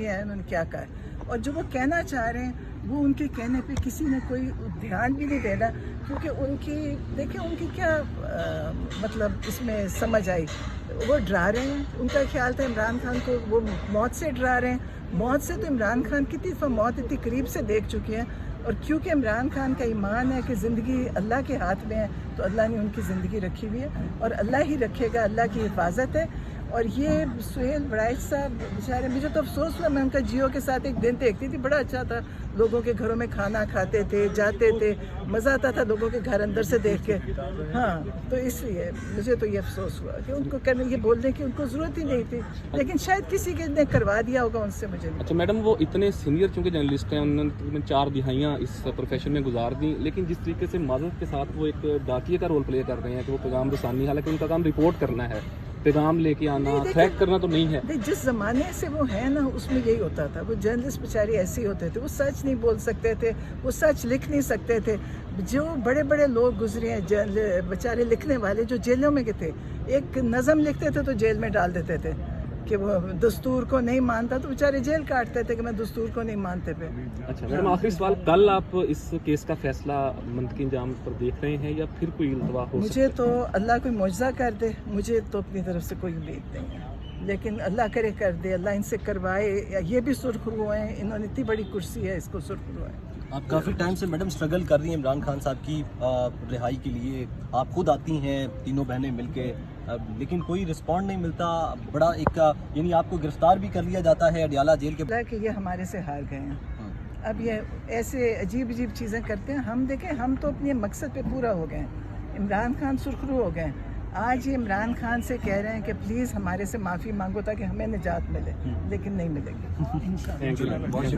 آیا ہے انہوں نے کیا کہا ہے، اور جو وہ کہنا چاہ رہے ہیں وہ ان کے کہنے پہ کسی نے کوئی دھیان بھی نہیں دینا، کیونکہ ان کی دیکھیں ان کی کیا مطلب اس میں سمجھ آئی، وہ ڈرا رہے ہیں، ان کا خیال تھا عمران خان کو وہ موت سے ڈرا رہے ہیں، موت سے تو عمران خان کتنی دفعہ موت اتنی قریب سے دیکھ چکے ہیں، اور کیونکہ عمران خان کا ایمان ہے کہ زندگی اللہ کے ہاتھ میں ہے تو اللہ نے ان کی زندگی رکھی ہوئی ہے اور اللہ ہی رکھے گا، اللہ کی حفاظت ہے۔ اور یہ سہیل وڑائچ صاحب بیچارے، مجھے تو افسوس ہوا، میں ان کا جیو کے ساتھ ایک دن دیکھتی تھی، بڑا اچھا تھا، لوگوں کے گھروں میں کھانا کھاتے تھے، جاتے تھے، مزہ آتا تھا لوگوں کے گھر اندر سے دیکھ کے، ہاں تو اس لیے مجھے تو یہ افسوس ہوا کہ ان کو کرنے یہ بولنے کی ان کو ضرورت ہی نہیں تھی، لیکن شاید کسی کے نے کروا دیا ہوگا ان سے، مجھے نہیں۔ اچھا میڈم، وہ اتنے سینئر چونکہ جرنلسٹ ہیں، انہوں نے تقریباً 4 دہائیاں اس پروفیشن میں گزار دیں، لیکن جس طریقے سے معذرت کے ساتھ وہ ایک ڈاکیے کا رول پلے کر رہے ہیں کہ وہ پیغام رسانی، حالانکہ ان کا کام رپورٹ کرنا ہے، پیغام لے کے آنا، ٹریک کرنا تو نہیں ہے۔ جس زمانے سے وہ ہیں نا اس میں یہی ہوتا تھا، وہ جرنلسٹ بیچارے ایسے ہی ہوتے تھے، وہ سچ نہیں بول سکتے تھے، وہ سچ لکھ نہیں سکتے تھے، جو بڑے بڑے لوگ گزرے ہیں بیچارے لکھنے والے جو جیلوں میں تھے، ایک نظم لکھتے تھے تو جیل میں ڈال دیتے تھے کہ وہ دستور کو نہیں مانتا تو بیچارے جیل کاٹتے تھے کہ میں دستور کو نہیں مانتے پہ۔ اچھا میڈم، آخری سوال، کل آپ اس کیس کا فیصلہ منطقی انجام پر دیکھ رہے ہیں یا پھر کوئی التوا ہو سکتا ہے؟ مجھے تو اللہ کوئی معجزہ کر دے، مجھے تو اپنی طرف سے کوئی امید نہیں ہے، لیکن اللہ کرے کر دے، اللہ ان سے کروائے، یہ بھی سرخرو ہیں، انہوں نے اتنی بڑی کرسی ہے، اس کو سرخرو ہے۔ آپ کافی ٹائم سے میڈم اسٹرگل کر رہی ہیں عمران خان صاحب کی رہائی کے لیے، آپ خود آتی ہیں تینوں بہنیں مل کے، لیکن کوئی رسپونڈ نہیں ملتا، بڑا ایک یعنی آپ کو گرفتار بھی کر لیا جاتا ہے اڈیالہ جیل کے۔ کہ یہ ہمارے سے ہار گئے ہیں، اب یہ ایسے عجیب عجیب چیزیں کرتے ہیں، ہم دیکھیں ہم تو اپنے مقصد پہ پورا ہو گئے ہیں، عمران خان سرخرو ہو گئے ہیں، آج یہ عمران خان سے کہہ رہے ہیں کہ پلیز ہمارے سے معافی مانگو تاکہ ہمیں نجات ملے، لیکن نہیں ملے گی۔